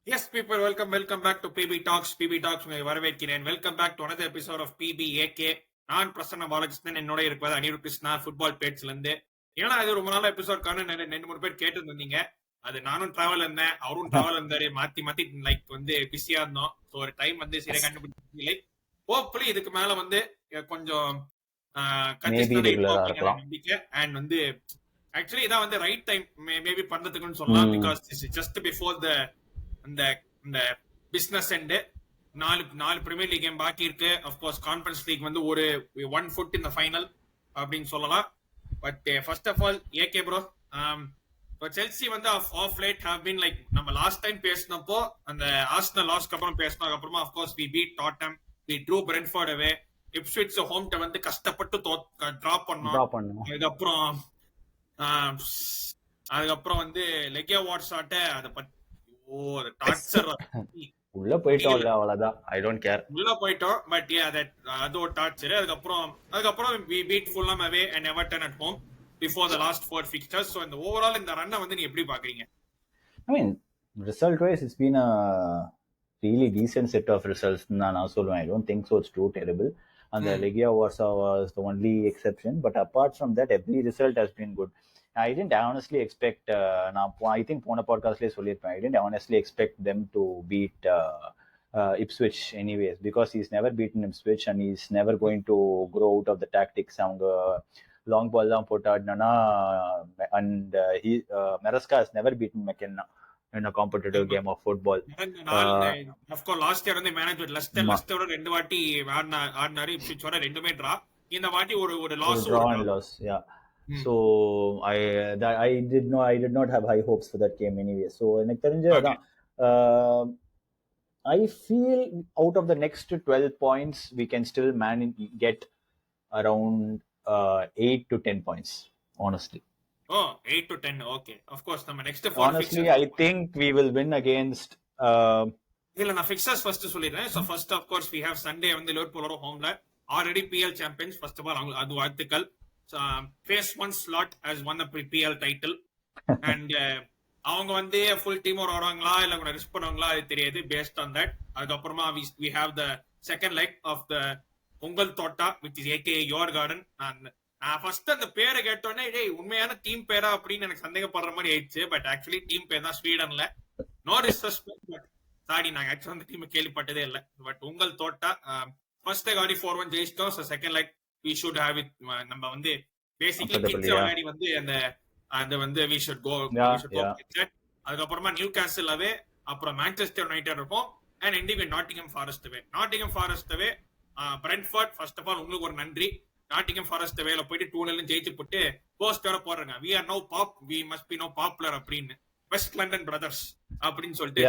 Yes, people, welcome back to PB Talks. PB Talks உங்களை வரவேற்கிறேன். Welcome back to another episode of PBAK. நான் பிரசன்ன பாலகிருஷ்ணன், என்னோட இருப்பது Anirudh Krishna football பேட்ஸ்ல இருந்து. ஏன்னா இது ரொம்ப நாள் எபிசோட் ரெண்டு மூணு பேர் கேட்டு இருந்தீங்க. அது நானும் டிராவல் இருந்தேன், அவரும் டிராவல் இருந்தாரு, மாத்தி லைக் வந்து பிஸியா இருந்தோம். ஸோ ஒரு டைம் வந்து சரியா கண்டுபிடிக்கல. ஹோப்ஃபுல்லி இதுக்கு மேல வந்து கொஞ்சம் நம்பிக்கை அண்ட் வந்து ஆக்சுவலி இதான் வந்து ரைட் டைம் மேபி பண்றதுக்குன்னு சொல்லலாம். பிகாஸ் ஜஸ்ட் பிஃபோர் த இந்த பிசினஸ் எண்டு நாலு பிரீமியர் லீக் கேம் பாக்கி இருக்கு. அஃப்கோர்ஸ் கான்ஃபரன்ஸ் லீக் வந்து ஒரு 1 foot இந்த ஃபைனல் அப்படின்னு சொல்லலாம். But first of all AK bro, Chelsea வந்து of late have been like நம்ம லாஸ்ட் டைம் பேசினப்போ அந்த ஆர்சனல் லாஸ்க்கு அப்புறம் பேசினதுக்கு அப்புறமா of course we beat Tottenham, we drew Brentford away, Ipswich ஹோம்ட்ட வந்து கஷ்டப்பட்டு டிராப் பண்ணோம். அதுக்கப்புறம் வந்து லெகியா வாட்ஸ் ஆட்ட அதை பத்தி உள்ள போயிட்டோம், அவ்வளவுதான். I don't care. உள்ள போயிட்டோம், பட் அது ஒரு டார்ச்சர். அதுக்கப்புறம் we beat Fulham away and Everton at home before the last 4 fixtures. So இந்த ஓவரால் இந்த ரன்னை வந்து நீ எப்படி பாக்குறீங்க? I mean, result wise it's been a really decent set of results. நான் சொல்லுவேன், I don't think so it's too terrible. And the Legia Warsaw was the only exception, but apart from that every result has been good. I didn't honestly expect, I think போன பாட்காஸ்ட்லேயே சொல்லியிருப்பேன், I didn't honestly expect them to beat Ipswich anyways, because he's never beaten Ipswich and he's never going to grow out of the tactics. அவங்க long பால் தான் போட்டு ஆடினா, and Maresca has never beaten McKenna in a competitive game of football. Of course last year வந்து manage with லெஸ்டரோட ரெண்டு வாட்டி ஆடினாரு, இப்ஸ்விச்சோட ரெண்டுமே draw. இந்த வாட்டி ஒரு loss. Yeah. So I did not have high hopes for that game anyway. So எனக்கு தெரிஞ்சதான், I feel out of the next 12 points we can still get around 8 to 10 points, honestly. 8 to 10, okay. Of course நம்ம next honestly I think we will win against இல்ல நான் fixtures first சொல்லிடுறேன். So first of course we have Sunday வந்து லிவர்பூலோட ஹோம்ல, already PL champions. first of all அது வாழ்த்துக்கள். Phase 1 slot has won the PL title. And அவங்க வந்து full team வருவாங்களா இல்ல கூட ரிஸ்க் பண்ணுவாங்களா அது தெரியாது. பேஸ்ட் ஆன் தட் அதுக்கப்புறமா we have the second leg of the உங்கள் தோட்டா which is aka your garden. நான் ஃபர்ஸ்ட் அந்த பேரை கேட்டோன்னே டேய் உண்மையான டீம் பேரா அப்படின்னு எனக்கு சந்தேகப்படுற மாதிரி ஆயிடுச்சு. பட் ஆக்சுவலி டீம் பேர் தான் ஸ்வீடன்ல. நோ டிஸ்ரெஸ்பெக்ட், பட் சாரி, நாங்க ஆக்சுவலி அந்த டீம் கேள்விப்பட்டதே இல்லை. பட் உங்கள் தோட்டா ஃபர்ஸ்ட் leg ஆடி 4-1 ஜெயிச்சிட்டோம். So second leg we should have it. நம்ம வந்து பேசிக்கலி கிட்ஸ் விளையாடி வந்து அந்த வந்து we should go. அதுக்கப்புறமா நியூ கேசல் அவே, அப்புறம் மான்செஸ்டர் யுனைடெட் இருக்கும், and ending with Nottingham Forest away. Brentford first of all உங்களுக்கு ஒரு நன்றி. நாட்டிங்ஹாம் ஃபாரஸ்ட் அவேல போயிட்டு 2-0 ஜெயிச்சு போட்டு போஸ்ட் வர போடுறாங்க, we are now we must be now popular அப்படின்னு, வெஸ்ட் லண்டன் பிரதர்ஸ் அப்படின்னு சொல்லிட்டு.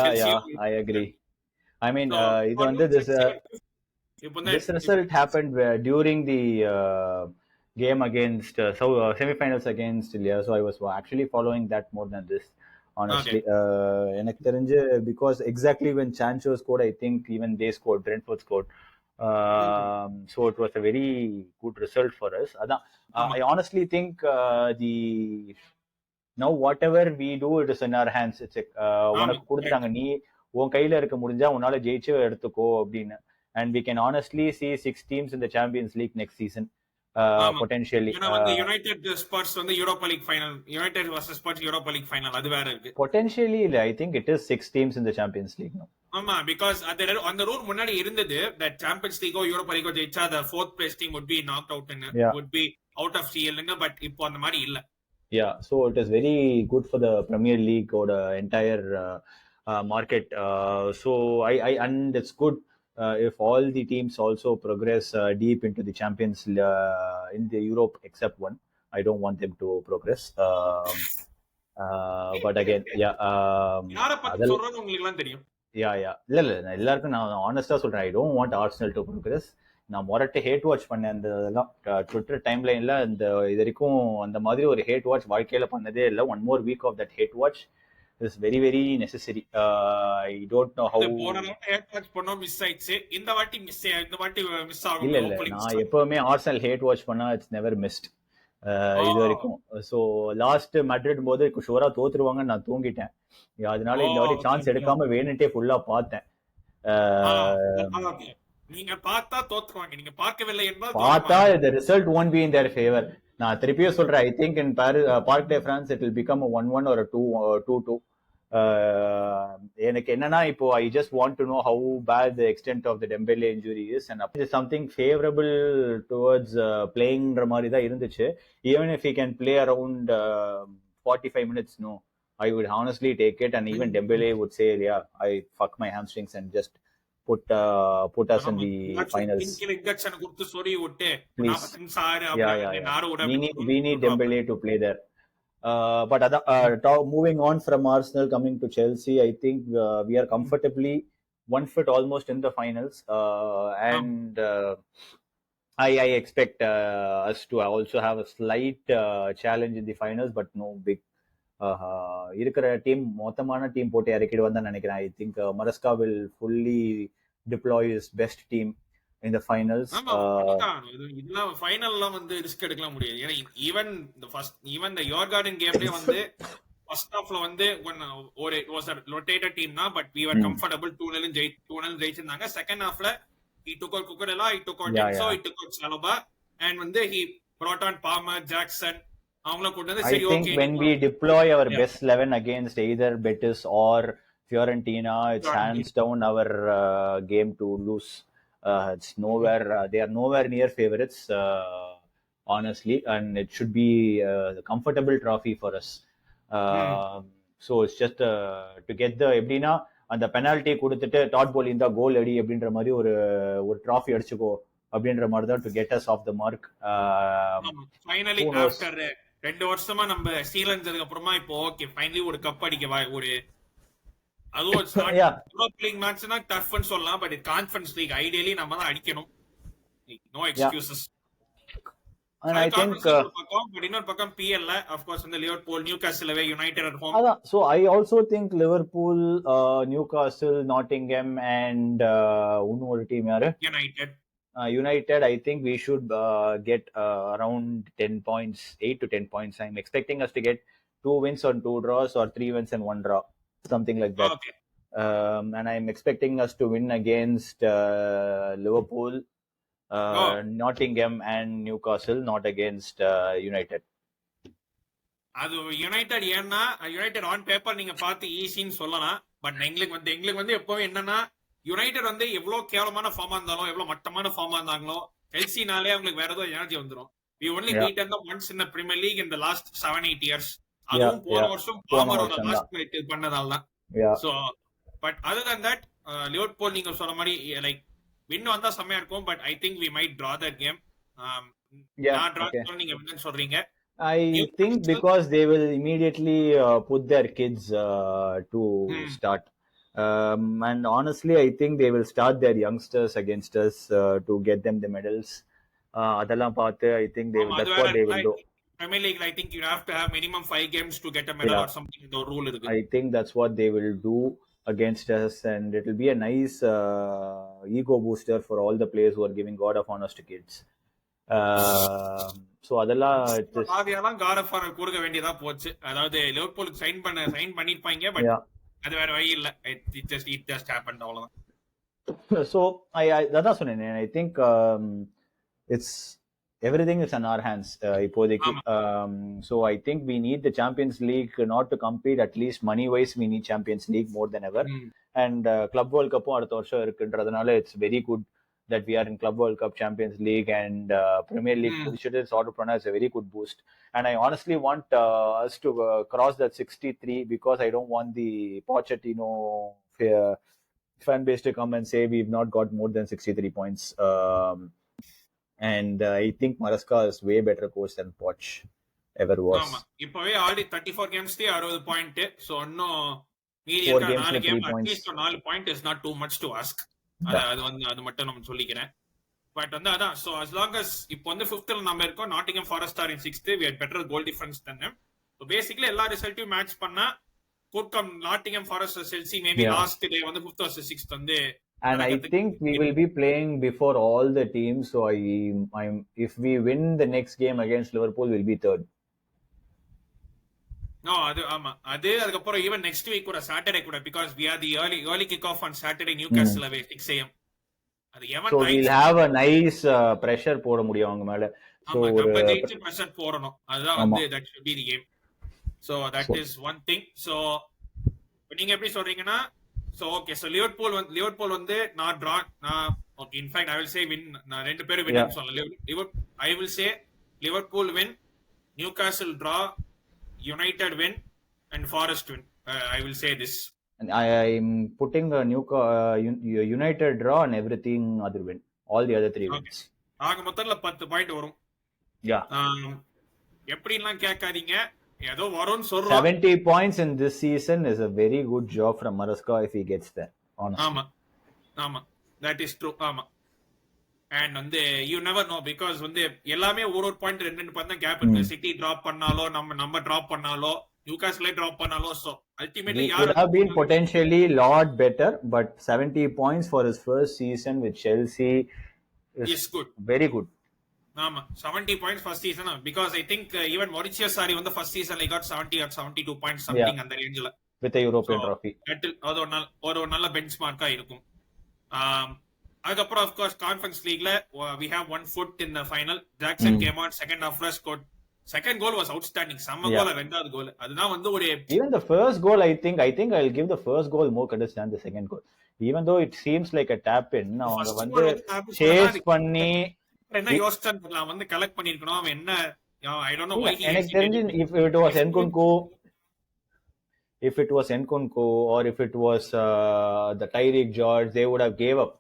I agree. I mean, இது வந்து this result happened during the game against semi-finals against Ilya, so I was actually following that more than this, honestly. எனக்கு தெரிஞ்சு because exactly when Sancho scored, I think even they scored, Brentford scored. So it was a very good result for us. I honestly think now whatever we do, it is in our hands. It's உனக்கு கொடுத்துட்டாங்க, நீ உன் கையில இருக்க முடிஞ்சா உன்னால ஜெயிச்சு எடுத்துக்கோ அப்படின்னு. And we can honestly see 6 teams in the Champions League next season, potentially. United Spurs வந்து Europa League final, United versus Spurs Europa League final, அது வேற இருக்கு. Potentially I think it is 6 teams in the Champions League now. ஆமா, because அந்த rule முன்னாடி இருந்தது that Champions League or Europa League ஜெயிச்சா the fourth place team would be knocked out and would be out of CL, but இப்போ அந்த மாதிரி இல்ல. Yeah, so it is very good for the Premier League or the entire market. So I and it's good if all the teams also progress deep into the Champions in the Europe except one. I don't want them to progress. But again, யாரை பத்தி சொல்றேன்னு உங்களுக்கு எல்லாம் தெரியும். இல்ல நான் எல்லாருக்கும் நான் ஆனஸ்டா சொல்றேன், I don't want Arsenal to progress. நான் மொரட்டை ஹேட் வாட்ச் பண்ணேன். அந்த இதெல்லாம் ட்விட்டர் டைம் லைன்ல இந்த இது வரைக்கும் அந்த மாதிரி ஒரு ஹேட் வாட்ச் வாழ்க்கையில பண்ணதே இல்லை. One more week of that hate watch is very very necessary. I don't know how hate watch பண்ணோம், மிஸ் ஆயிடுச்சு. இந்த வாட்டி மிஸ் ஆகும். இல்ல நான் எப்பவுமே ஆர்சனல் ஹேட் வாட்ச் பண்ணா இட்ஸ் நெவர் மிஸ்ட் இது வரைக்கும். ஸோ லாஸ்ட் மேட்ரிட் போது ஷுவரா தோத்துருவாங்கன்னு நான் தூங்கிட்டேன். அதனால ஓ இந்த வாட்டி ஓகே சான்ஸ் எடுக்காம வேணுன்ட்டே ஃபுல்லா பார்த்தேன். ஓகே. நீங்க பார்த்தா தோத்துருவாங்க, நீங்க பார்க்கவில்லை என்றால் பார்த்தா தோற்பாங்க. the result won't be in their favor. நான் திருப்பியும் சொல்றேன், I think in Parc des France it will become a 1-1 or a 2-2. எனக்கு என்னன்னா இப்போ I just want to know how bad the extent of the Dembele injury is and it is something favorable towards playingன்ற மாதிரி தான் இருந்துச்சு. Even if he can play around 45 minutes, no, I would honestly take it, and even Dembele would say, yeah, I fuck my hamstrings and just put us in the finals. கொடுத்து சொறி விட்டு Please. 40 நிமிஷம் ஆறு Yeah, அப்புறம் yeah, yeah. நாரும் விட We need Dembele to play there. But moving on from Arsenal, coming to Chelsea, I think we are comfortably one foot almost in the finals, and I expect us to also have a slight challenge in the finals, but no big. இருக்கிற team மொத்தமான team போட்டு இறக்கிட்டு வந்தா நினைக்கிறேன். I think மரஸ்கா will fully deploy is best team in the finals. இதெல்லாம் ஃபைனல்லாம் வந்து risk எடுக்கலாம் முடியாது. ஏன்னா ஈவன் the யோர்கார்டன் கேம்லயே வந்து ஃபர்ஸ்ட் ஹாஃப்ல வந்து ஒரு வாஸ் ரொட்டேட்டட் டீம் தான், பட் we were comfortable 2-0 ஜெயிச்சிருந்தாங்க. செகண்ட் ஹாஃப்ல he took out Cucurella, he took out Enzo, he took out Saliba, and வந்து he brought on Palmer, Jackson. அவங்கள கொண்டு வந்து சரி okay. I think when we deploy our best 11 against either Betis or Fiorentina, it's hands down our game to lose. It's nowhere. They are nowhere near favorites, honestly, and it should be a comfortable trophy for us. So it's just to get the எப்படின்னா அந்த penalty கொடுத்துட்டு dot போல் இந்த கோல் அடி அப்படின்ற மாதிரி ஒரு trophy அடிச்சுக்கோ அப்படின்ற மாதிரி தான் to get us off the mark. Finally after 2 வருஷமா நம்ம சீலஞ்சதுக்கு அப்புறமா இப்போ ஓகே ஃபைனலி ஒரு கப் அடிக்க ஒரு அதுவும் யூரோப் லீக் மேட்ச்னா டஃப்னு சொல்லலாம், பட் கான்ஃபரன்ஸ் லீக் ஐடியலி நம்ம தான் அடிக்கணும். No excuses. And I think but இன்னொரு பக்கம் PL of course வந்து Liverpool, Newcastle away, United at home. So I also think Liverpool, Newcastle, Nottingham and இன்னொரு டீம் யாரு? United, I think we should get around 10 points, 8 to 10 points. I'm expecting us to get 2 wins on 2 draws or 3 wins and 1 draw. Something like that. Okay. And I'm expecting us to win against Liverpool, Nottingham and Newcastle, not against United. அது United ஏன்னா United on paper நீங்க பார்த்து ஈஸின்னு சொல்லலாம், but எங்களுக்கு வந்து எப்பவும் என்னன்னா United வந்து எவ்வளவு கேவலமான ஃபார்மா இருந்தாலும் எவ்வளவு மட்டமான ஃபார்மா இருந்தாங்களோ செல்சினாலே அவங்களுக்கு வேற ஏதோ எனர்ஜி வந்துடும். We only beaten them once in the Premier League in the last 7-8 years. அதுவும் போன வருஷம் பாமரோட லாஸ்ட் நைட் பண்ணதால தான். So but other than that Liverpool நீங்க சொன்ன மாதிரி லைக் வின் வந்தா செமையா இருக்கும், but I think we might draw that game. நான் டிரா நீங்க என்ன சொல்றீங்க? I think because they will immediately put their kids to start. And honestly, I think they will start their youngsters against us to get them the medals. அதெல்லாம் பார்த்து I think that's what they will do. Premier League, I think you have to have minimum 5 games to get a medal or something. The rule irukku. I think that's what they will do against us, and it will be a nice ego booster for all the players who are giving God of Honors to kids. So அதெல்லாம் ஆவியாலாம் God of Honor கொடுக்க வேண்டியதா போச்சு. அதாவது லிவர்பூலுக்கு sign பண்ணிருப்பாங்க, but அது வேற வழி இல்ல. It just happened அவ்வளவுதான். So அதான் சொன்னேன். I think it's everything is in our hands இப்போதைக்கு. So I think we need the Champions League not to compete, at least money wise we need Champions League more than ever. And Club World Cup அடுத்த வருஷம் இருக்குன்றதுனால it's very good that we are in Club World Cup, Champions League and Premier League position is sort of pronounced a very good boost. And I honestly want us to cross that 63 because I don't want the Pochettino fan base to come and say we've not got more than 63 points. And I think Maresca is way better coach than Poch ever was. ஆமா, இப்பவே already 34 கேம்ஸ்லயே 60 point. So இன்னும் மீதி இருக்க 4 game at least 4 point is not too much to ask. அது மட்டும் நம்ம சொல்லிக்கிறேன். But வந்து அதான், சோ as long as இப்போ வந்து 5th நம்ம இருக்கோம், Nottingham Forest are in 6th, we had better goal difference than them. So basically எல்லா ரிசல்ட்டையும் மேட்ச் பண்ணா could come Nottingham Forest or Chelsea maybe last day வந்து 5th or 6th வந்து. And I think we will be playing before all the teams. So if we win the next game against Liverpool, we'll be 3rd. அது ஆமா அது அதுக்கப்புறம் even next week கூட Saturday கூட because we are the early kick off on Saturday Newcastle away 6 am அது எவன் So ட்ரைஸ் we'll have a nice pressure போட முடியும் அவங்க மேல. So ஆமா ஒரு நம்ம ஜெயிச்சு பிரஷர் போடணும் அதுதான் ஆமா. வந்து that should be the game so that is one thing so நீங்க எப்படி சொல்றீங்கன்னா so okay so லிவர்பூல் வந்து நான் டிரா நான் okay in fact I will say win நான் ரெண்டு பேரும் Yeah. வின் சொல்லலாம் I will say Liverpool win Newcastle draw United win and Forest win I will say this And I'm putting a United draw and everything other win. All the other 3 wins. ஆக மொத்தத்துல 10 point வரும் Yeah. எப்படிலாம் கேட்காதீங்க ஏதோ வரும்னு சொல்றோம் 70 points in this season is a very good job from Maresca if he gets there. Honestly. ஆமா ஆமா that is true ஆமா and வந்து you never know because வந்து எல்லாமே ஒரு பாயிண்ட் ரெண்டு பாயிண்ட் தான் கேப் இருக்கு சிட்டி டிராப் பண்ணாலோ நம்ம டிராப் பண்ணாலோ நியூகாஸ்லே டிராப் பண்ணாலோ so ultimately He could have been potentially lot better, but 70 points for his first season with Chelsea is good very good. ஆமா 70 points first season because I think even Mauricio Sarri வந்து first season he got 70 or 72 points something அந்த ரேஞ்சில with a European trophy. அது ஒரு நல்ல பெஞ்ச்மார்க்கா இருக்கும் அதுக்கப்புறம் of course conference leagueல we have one foot in the final Jackson came on second half first scored second goal was outstanding செம்ம கோல் ரெண்டாவது கோல் அதுதான் வந்து ஒரு even the first goal I think I'll give the first goal more credit than the second goal even though it seems like a tap in அவங்க வந்து chase பண்ணி என்ன யோசிச்சான்னு தெரியல வந்து கலெக்ட் பண்ணிருக்கணும் அவன் என்ன I don't know why he எனக்கு தெரிஞ்சு if it was Nkunku or if it was the Tyreek George they would have gave up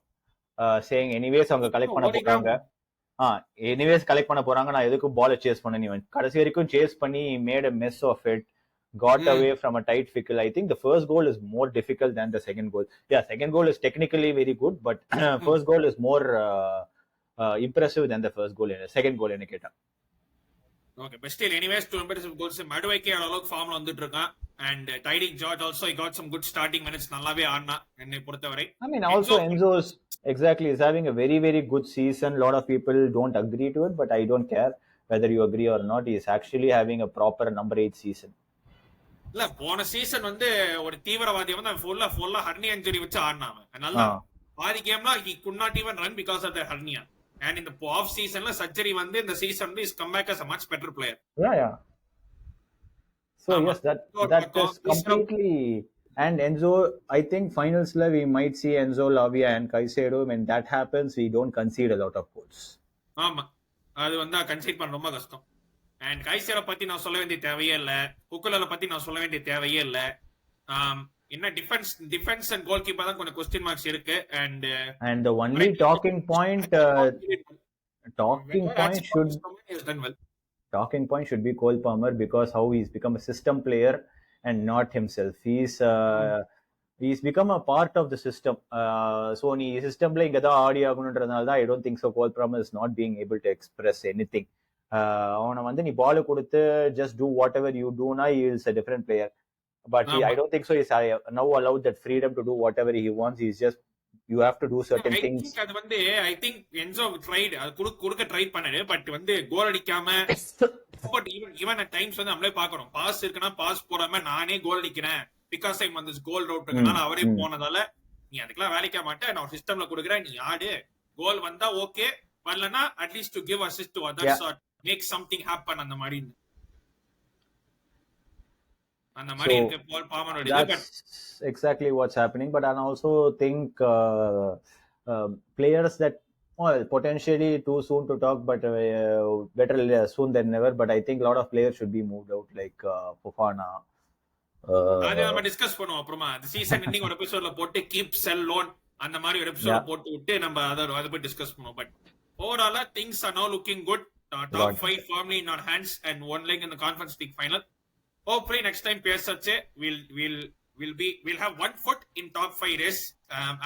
saying anyways அவங்க கலெக்ட் பண்ண போறாங்க எனிவேஸ் கலெக்ட் பண்ண போறாங்க நான் எதுக்கு பால் சேஸ் பண்ண நீ கடைசி வரைக்கும் சேஸ் பண்ணி mat a mess of it got away from a tight fickle I think the first goal is more difficult than the second goal yeah second goal is technically very good but first goal is more impressive than the first goal second goal என்ன கேட்டா okay but still anyways two impressive goals மடுவைக்கே அளவுக்கு ஃபார்ம்ல வந்துட்டு இருக்கான் and Tyreek George also he got some good starting minutes நல்லாவே ஆடுனா என்னை பொறுத்தவரை I mean also Enzo is exactly is having a very very good season lot of people don't agree to it but I don't care whether you agree or not he is actually having a proper number 8 season இல்ல போன season வந்து ஒரு தீவிரவாதி வந்து ஃபுல்லா hernia injury வச்சு ஆடினாங்க நல்லா பாதி கேம்ல he could not even run because of the hernia and in the off seasonல சர்ஜரி வந்து இந்த சீசன் வந்து is come back as a much better player yeah so yes that is completely and Enzo I think finals la we might see Enzo Lavia and Caicedo when that happens we don't concede a lot of goals ஆமா அது வந்து conceit பண்ண ரொம்ப கஷ்டம் and Caicedo பத்தி நான் சொல்ல வேண்டிய தேவையே இல்ல குக்குலல பத்தி நான் சொல்ல வேண்டிய தேவையே இல்ல என்ன டிஃபென்ஸ் and goalkeeper தான் கொஞ்சம் question marks இருக்கு and the only talking point should be Cole Palmer because how he's become a system player and not himself he's become a part of the system so நீ சிஸ்டம்ல இங்க தான் ஆடி ஆகணும்ன்றதுனால தான் I don't think so Cole Palmer is not being able to express anything அவனை வந்து நீ பால் கொடுத்து just do whatever you do now he is a different player but I don't think so he's now allowed that freedom to do whatever he wants he's just you have to do certain things அது வந்து I think Enzo tried குறுக்க try பண்ணாரு but வந்து கோல் அடிக்காம but even at times வந்து நம்மளே பாக்குறோம் pass இருக்குனா பாஸ் போடாம நானே கோல் அடிக்கிறேன் பிகாஸ் ஐ வந்து கோல் ரவுட் இருக்கனால அவரே போனதால நீ அதுக்கெல்லாம் வேலைக்க மாட்டே நான் சிஸ்டம்ல கொடுக்குறேன் நீ ஆடு கோல் வந்தா ஓகே வரலனா at least to give assist to others or make something happen அந்த மாதிரி இருக்கு பால் பாமரோட that's exactly what's happening but I also think players that potentially too soon to talk but better soon than never but I think a lot of players should be moved out like Fofana அது நம்ம discuss பண்ணுவோம் அப்புறமா அந்த season ending ஒரு எபிசோட்ல போட்டு keep செல் loan அந்த மாதிரி ஒரு எபிசோட் போட்டு விட்டு நம்ம அத பத்தி டிஸ்கஸ் பண்ணுவோம் but overall things are now looking good top 5 firmly in our hands and one leg in the conference league final hopefully next time PSH we'll have one foot in top 5 race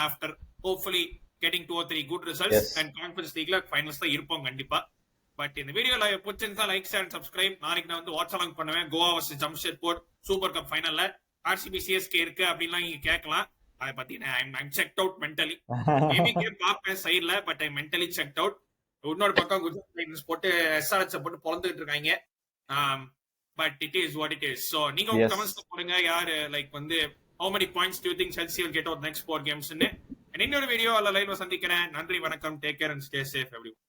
after hopefully getting 2 or 3 good results and conference league la finals la irupom kandipa but இந்த வீடியோல பிடிச்சிருந்தா like share and subscribe நாளைக்கு நான் வந்து watch along பண்ணுவேன் Goa vs Jamshedpur super cup ஃபைனல்ல RCB CSK இருக்கு அப்படிலாம் நீங்க கேட்கலாம் அதை பத்தி I'm checked out mentally maybe game பாப்பேன் சைடுல but I'm mentally checked out இன்னொரு பக்கம் குஜராத் டைட்டன்ஸ் போட்டு SRH போட்டு பொளந்துட்டு இருக்காங்க but it is what it is. So நீங்க Yes. கமெண்ட்ஸ்ல போடுங்க யாரு லைக் வந்து how many points do you think Chelsea will get out next 4 games ன்னு. இன்னொரு வீடியோ அல்ல லைவ்ல சந்திக்கிறேன். நன்றி, வணக்கம், take care and stay safe everyone.